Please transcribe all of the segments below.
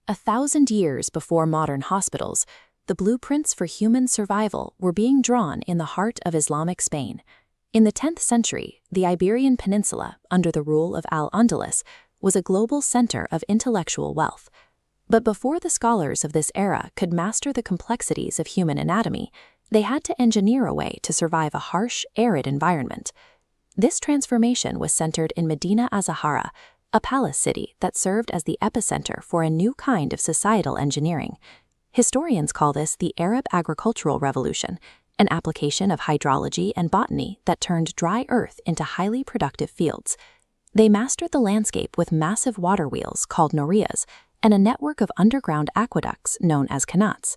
1,000 years before modern hospitals, the blueprints for human survival were being drawn in the heart of Islamic Spain. In the 10th century, the Iberian Peninsula, under the rule of Al-Andalus, was a global center of intellectual wealth. But before the scholars of this era could master the complexities of human anatomy, they had to engineer a way to survive a harsh, arid environment. This transformation was centered in Medina Azahara, a palace city that served as the epicenter for a new kind of societal engineering. Historians call this the Arab Agricultural Revolution, an application of hydrology and botany that turned dry earth into highly productive fields. They mastered the landscape with massive water wheels called nourias and a network of underground aqueducts known as qanats.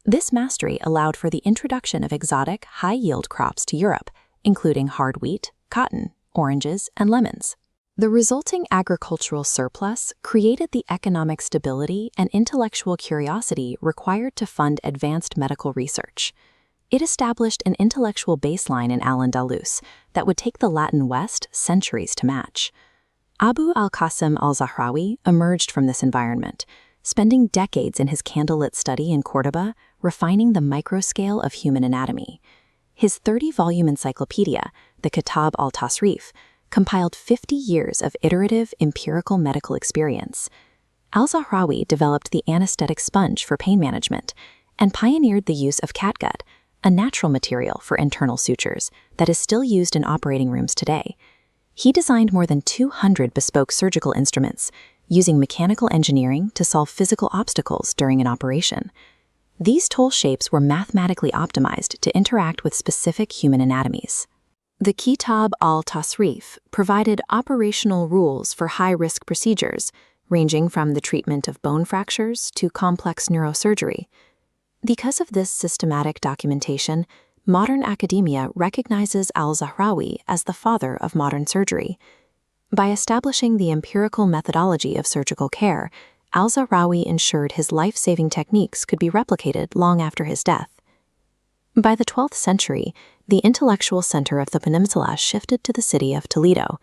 This mastery allowed for the introduction of exotic, high-yield crops to Europe, including hard wheat, cotton, oranges, and lemons. The resulting agricultural surplus created the economic stability and intellectual curiosity required to fund advanced medical research. It established an intellectual baseline in Al-Andalus that would take the Latin West centuries to match. Abu al-Qasim al-Zahrawi emerged from this environment, spending decades in his candlelit study in Córdoba, refining the microscale of human anatomy. His 30-volume encyclopedia, the Kitab al-Tasrif, compiled 50 years of iterative empirical medical experience. Al-Zahrawi developed the anesthetic sponge for pain management and pioneered the use of catgut, a natural material for internal sutures that is still used in operating rooms today. He designed more than 200 bespoke surgical instruments, using mechanical engineering to solve physical obstacles during an operation. These tool shapes were mathematically optimized to interact with specific human anatomies. The Kitab al-Tasrif provided operational rules for high-risk procedures, ranging from the treatment of bone fractures to complex neurosurgery. Because of this systematic documentation, modern academia recognizes al-Zahrawi as the father of modern surgery. By establishing the empirical methodology of surgical care, al-Zahrawi ensured his life-saving techniques could be replicated long after his death. By the 12th century, the intellectual center of the peninsula shifted to the city of Toledo.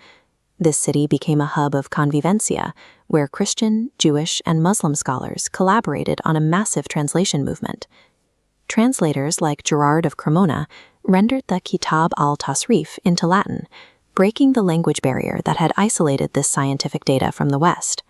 This city became a hub of convivencia, where Christian, Jewish, and Muslim scholars collaborated on a massive translation movement. Translators like Gerard of Cremona rendered the Kitab al-Tasrif into Latin, breaking the language barrier that had isolated this scientific data from the West.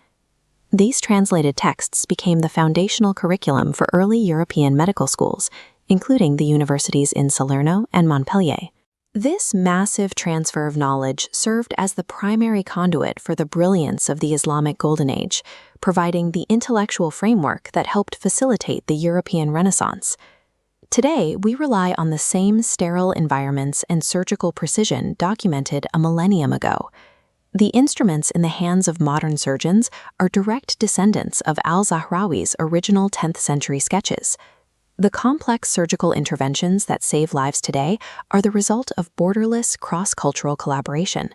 These translated texts became the foundational curriculum for early European medical schools, including the universities in Salerno and Montpellier. This massive transfer of knowledge served as the primary conduit for the brilliance of the Islamic Golden Age, providing the intellectual framework that helped facilitate the European Renaissance. Today, we rely on the same sterile environments and surgical precision documented a millennium ago. The instruments in the hands of modern surgeons are direct descendants of al-Zahrawi's original 10th century sketches. The complex surgical interventions that save lives today are the result of borderless cross-cultural collaboration.